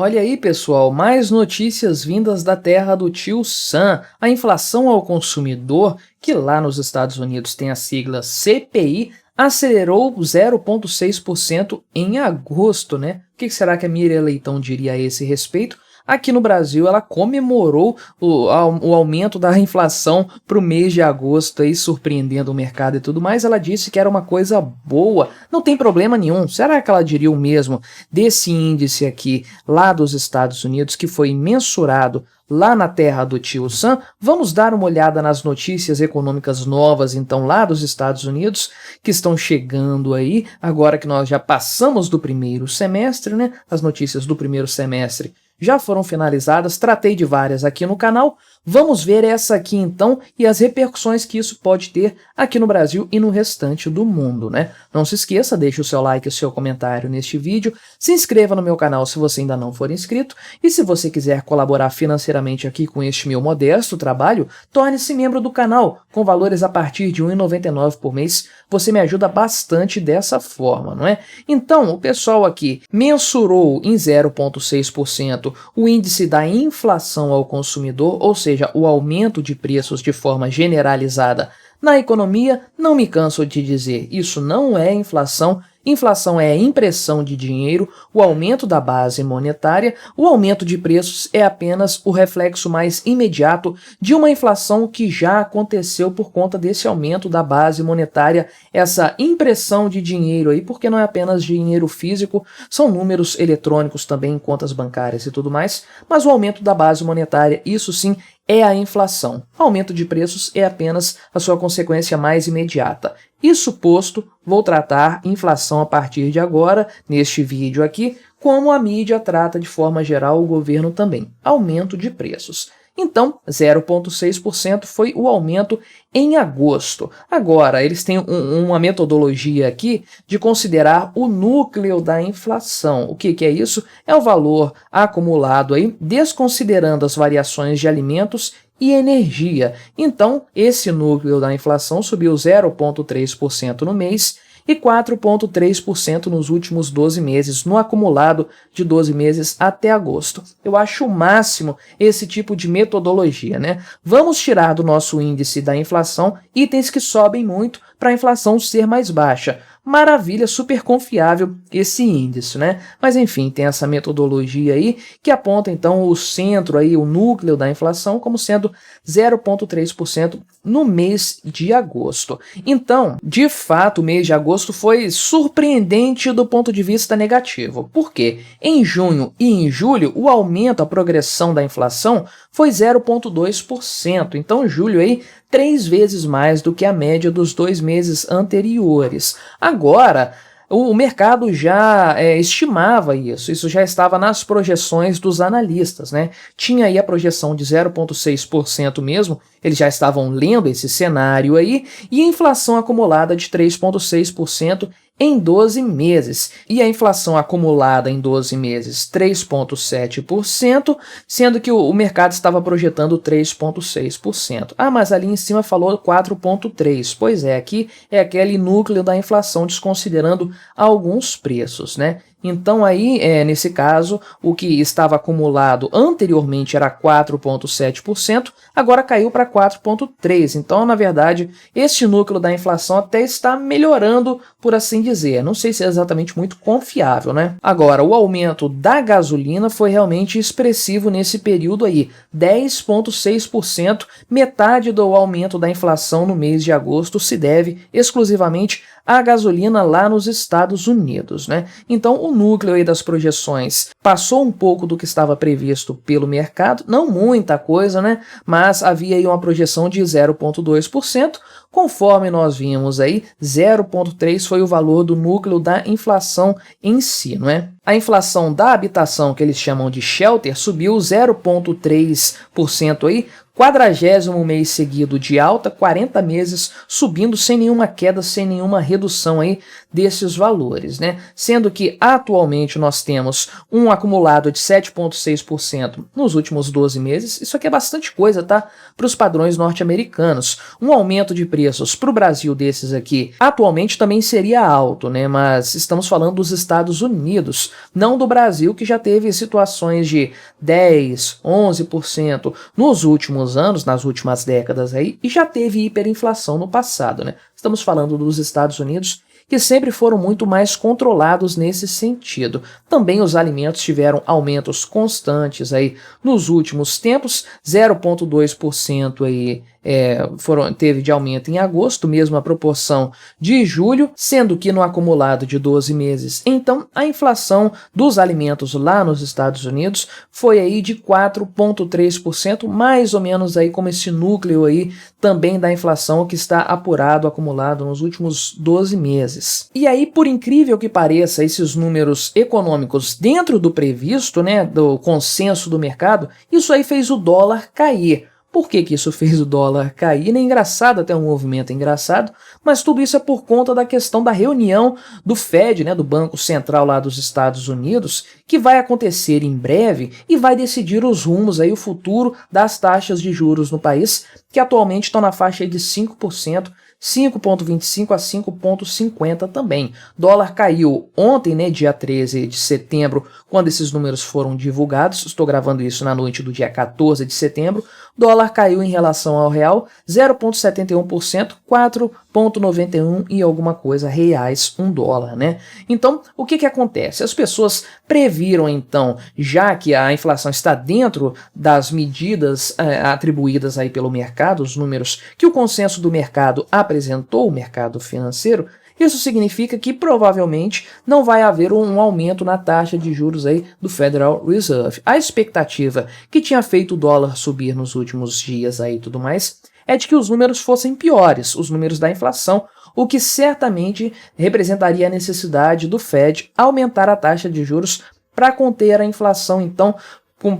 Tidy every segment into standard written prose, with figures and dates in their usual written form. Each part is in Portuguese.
Olha aí, pessoal, mais notícias vindas da terra do tio Sam. A inflação ao consumidor, que lá nos Estados Unidos tem a sigla CPI, acelerou 0,6% em agosto, né? O que será que a Miriam Leitão diria a esse respeito? Aqui no Brasil, ela comemorou o aumento da inflação para o mês de agosto, aí, surpreendendo o mercado e tudo mais. Ela disse que era uma coisa boa, não tem problema nenhum. Será que ela diria o mesmo desse índice aqui, lá dos Estados Unidos, que foi mensurado lá na terra do tio Sam? Vamos dar uma olhada nas notícias econômicas novas, então, lá dos Estados Unidos, que estão chegando aí, agora que nós já passamos do primeiro semestre, né? As notícias do primeiro semestre já foram finalizadas, tratei de várias aqui no canal. Vamos ver essa aqui então e as repercussões que isso pode ter aqui no Brasil e no restante do mundo, né? Não se esqueça, deixe o seu like e o seu comentário neste vídeo, se inscreva no meu canal se você ainda não for inscrito e se você quiser colaborar financeiramente aqui com este meu modesto trabalho, torne-se membro do canal com valores a partir de R$ 1,99 por mês. Você me ajuda bastante dessa forma, não é? Então, o pessoal aqui mensurou em 0,6% o índice da inflação ao consumidor, ou seja, o aumento de preços de forma generalizada na economia. Não me canso de dizer, isso não é inflação. Inflação é impressão de dinheiro, o aumento da base monetária. O aumento de preços é apenas o reflexo mais imediato de uma inflação que já aconteceu por conta desse aumento da base monetária, essa impressão de dinheiro aí, porque não é apenas dinheiro físico, são números eletrônicos também em contas bancárias e tudo mais, mas o aumento da base monetária, isso sim, é a inflação. O aumento de preços é apenas a sua consequência mais imediata. Isso posto, vou tratar inflação a partir de agora, neste vídeo aqui, como a mídia trata de forma geral o governo também, aumento de preços. Então, 0,6% foi o aumento em agosto. Agora, eles têm uma metodologia aqui de considerar o núcleo da inflação. O que é isso? É o valor acumulado aí, desconsiderando as variações de alimentos e energia. Então, esse núcleo da inflação subiu 0,3% no mês e 4,3% nos últimos 12 meses, no acumulado de 12 meses até agosto. Eu acho o máximo esse tipo de metodologia, né? Vamos tirar do nosso índice da inflação itens que sobem muito para a inflação ser mais baixa. Maravilha, super confiável esse índice, né? Mas enfim, tem essa metodologia aí que aponta então o centro aí, o núcleo da inflação como sendo 0,3% no mês de agosto. Então, de fato, o mês de agosto foi surpreendente do ponto de vista negativo. Por quê? Em junho e em julho, o aumento, a progressão da inflação foi 0,2%. Então, julho aí 3 vezes mais do que a média dos 2 meses anteriores. Agora, o mercado já estimava isso já estava nas projeções dos analistas, né? Tinha aí a projeção de 0,6% mesmo, eles já estavam lendo esse cenário aí, e a inflação acumulada de 3,6% em 12 meses. E a inflação acumulada em 12 meses, 3,7%, sendo que o mercado estava projetando 3,6%. Ah, mas ali em cima falou 4,3%. Pois é, aqui é aquele núcleo da inflação desconsiderando alguns preços, né? Então aí, nesse caso, o que estava acumulado anteriormente era 4,7%, agora caiu para 4,3%. Então, na verdade, este núcleo da inflação até está melhorando, por assim dizer. Não sei se é exatamente muito confiável, né? Agora, o aumento da gasolina foi realmente expressivo nesse período aí, 10,6%, metade do aumento da inflação no mês de agosto se deve exclusivamente à gasolina lá nos Estados Unidos, né? Então, o núcleo aí das projeções passou um pouco do que estava previsto pelo mercado, não muita coisa, né? Mas havia aí uma projeção de 0,2%, conforme nós vimos aí, 0,3% foi o valor do núcleo da inflação em si, não é? A inflação da habitação, que eles chamam de shelter, subiu 0,3% aí, 40º mês seguido de alta, 40 meses subindo sem nenhuma queda, sem nenhuma redução aí desses valores, né? Sendo que atualmente nós temos um acumulado de 7,6% nos últimos 12 meses. Isso aqui é bastante coisa, tá? Para os padrões norte-americanos. Um aumento de preços para o Brasil desses aqui atualmente também seria alto, né? Mas estamos falando dos Estados Unidos, não do Brasil, que já teve situações de 10, 11% nos últimos anos, nas últimas décadas aí, e já teve hiperinflação no passado, né? Estamos falando dos Estados Unidos, que sempre foram muito mais controlados nesse sentido. Também os alimentos tiveram aumentos constantes aí nos últimos tempos, 0,2% aí teve de aumento em agosto, mesma proporção de julho, sendo que no acumulado de 12 meses, então a inflação dos alimentos lá nos Estados Unidos foi aí de 4,3%, mais ou menos aí como esse núcleo aí também da inflação que está apurado, acumulado nos últimos 12 meses. E aí, por incrível que pareça, esses números econômicos dentro do previsto, né, do consenso do mercado, isso aí fez o dólar cair. Por que que isso fez o dólar cair? É engraçado, até um movimento engraçado, mas tudo isso é por conta da questão da reunião do Fed, né, do Banco Central lá dos Estados Unidos, que vai acontecer em breve e vai decidir os rumos, aí, o futuro das taxas de juros no país, que atualmente estão na faixa aí de 5%, 5,25 a 5,50 também. Dólar caiu ontem, né, dia 13 de setembro, quando esses números foram divulgados. Estou gravando isso na noite do dia 14 de setembro. Dólar caiu em relação ao real 0,71%, 4,91 e alguma coisa reais um dólar, né? Então, o que que acontece? As pessoas previram, então, já que a inflação está dentro das medidas atribuídas aí pelo mercado, os números que o consenso do mercado apresentou, o mercado financeiro, isso significa que provavelmente não vai haver um aumento na taxa de juros aí do Federal Reserve. A expectativa que tinha feito o dólar subir nos últimos dias aí e tudo mais é de que os números fossem piores, os números da inflação, o que certamente representaria a necessidade do Fed aumentar a taxa de juros para conter a inflação, então,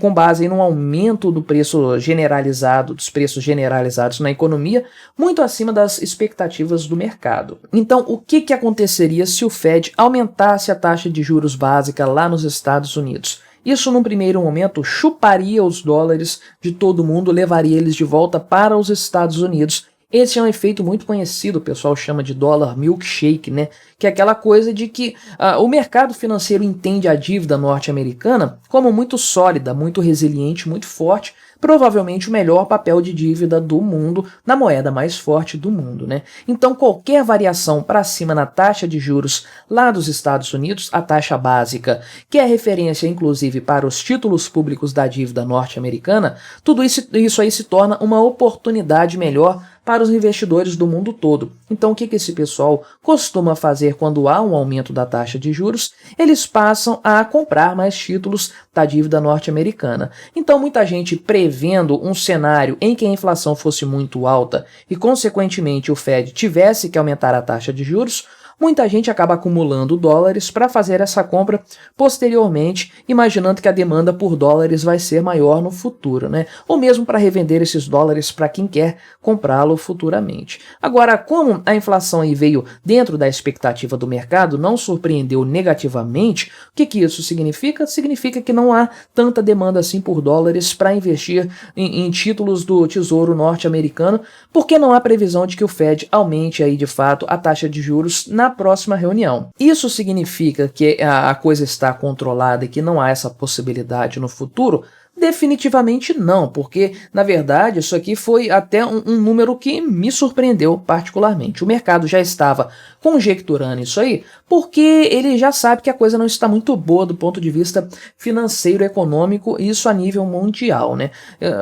com base no aumento do preço generalizado, dos preços generalizados na economia, muito acima das expectativas do mercado. Então, o que que aconteceria se o Fed aumentasse a taxa de juros básica lá nos Estados Unidos? Isso, num primeiro momento, chuparia os dólares de todo mundo, levaria eles de volta para os Estados Unidos. Esse é um efeito muito conhecido, o pessoal chama de dólar milkshake, né? Que é aquela coisa de que o mercado financeiro entende a dívida norte-americana como muito sólida, muito resiliente, muito forte, provavelmente o melhor papel de dívida do mundo, na moeda mais forte do mundo, né? Então, qualquer variação para cima na taxa de juros lá dos Estados Unidos, a taxa básica, que é referência inclusive para os títulos públicos da dívida norte-americana, tudo isso aí se torna uma oportunidade melhor para os investidores do mundo todo. Então, o que esse pessoal costuma fazer quando há um aumento da taxa de juros? Eles passam a comprar mais títulos da dívida norte-americana. Então, muita gente prevendo um cenário em que a inflação fosse muito alta e, consequentemente, o Fed tivesse que aumentar a taxa de juros, muita gente acaba acumulando dólares para fazer essa compra posteriormente, imaginando que a demanda por dólares vai ser maior no futuro, né? Ou mesmo para revender esses dólares para quem quer comprá-lo futuramente. Agora, como a inflação aí veio dentro da expectativa do mercado, não surpreendeu negativamente, o que isso significa? Significa que não há tanta demanda assim por dólares para investir em títulos do Tesouro norte-americano, porque não há previsão de que o Fed aumente aí de fato a taxa de juros na próxima reunião. Isso significa que a coisa está controlada e que não há essa possibilidade no futuro? Definitivamente não, porque, na verdade, isso aqui foi até um número que me surpreendeu particularmente. O mercado já estava conjecturando isso aí, porque ele já sabe que a coisa não está muito boa do ponto de vista financeiro e econômico, isso a nível mundial, né?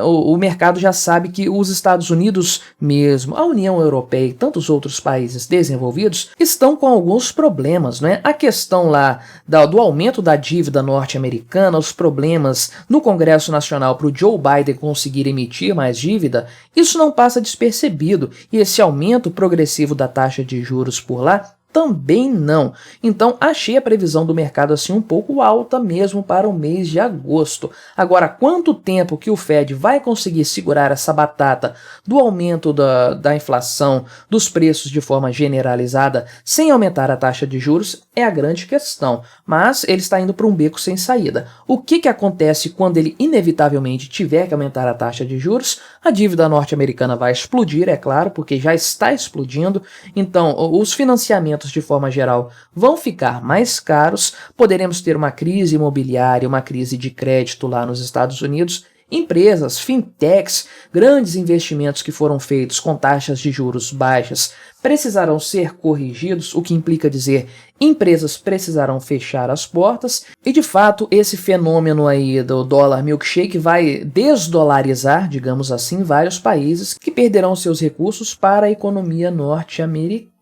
O mercado já sabe que os Estados Unidos mesmo, a União Europeia e tantos outros países desenvolvidos estão com alguns problemas, né? A questão lá do aumento da dívida norte-americana, os problemas no Congresso Nacional para o Joe Biden conseguir emitir mais dívida, isso não passa despercebido, e esse aumento progressivo da taxa de juros por lá também não. Então achei a previsão do mercado assim um pouco alta mesmo para o mês de agosto. Agora, quanto tempo que o Fed vai conseguir segurar essa batata do aumento da inflação, dos preços de forma generalizada, sem aumentar a taxa de juros, é a grande questão. Mas ele está indo para um beco sem saída. O que acontece quando ele inevitavelmente tiver que aumentar a taxa de juros? A dívida norte-americana vai explodir, é claro, porque já está explodindo. Então, os financiamentos de forma geral vão ficar mais caros, poderemos ter uma crise imobiliária, uma crise de crédito lá nos Estados Unidos. Empresas, fintechs, grandes investimentos que foram feitos com taxas de juros baixas precisarão ser corrigidos, o que implica dizer empresas precisarão fechar as portas e, de fato, esse fenômeno aí do dólar milkshake vai desdolarizar, digamos assim, vários países que perderão seus recursos para a economia norte-americana.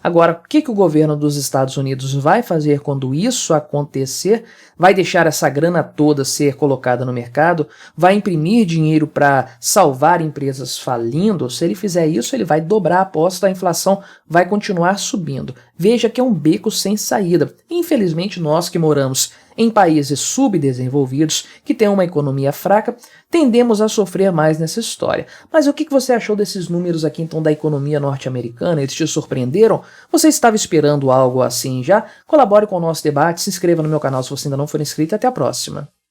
Agora, o que o governo dos Estados Unidos vai fazer quando isso acontecer? Vai deixar essa grana toda ser colocada no mercado? Vai imprimir dinheiro para salvar empresas falindo? Se ele fizer isso, ele vai dobrar a aposta, a inflação vai continuar subindo. Veja que é um beco sem saída. Infelizmente, nós que moramos em países subdesenvolvidos, que têm uma economia fraca, tendemos a sofrer mais nessa história. Mas o que você achou desses números aqui, então, da economia norte-americana? Eles te surpreenderam? Você estava esperando algo assim já? Colabore com o nosso debate, se inscreva no meu canal se você ainda não for inscrito e até a próxima.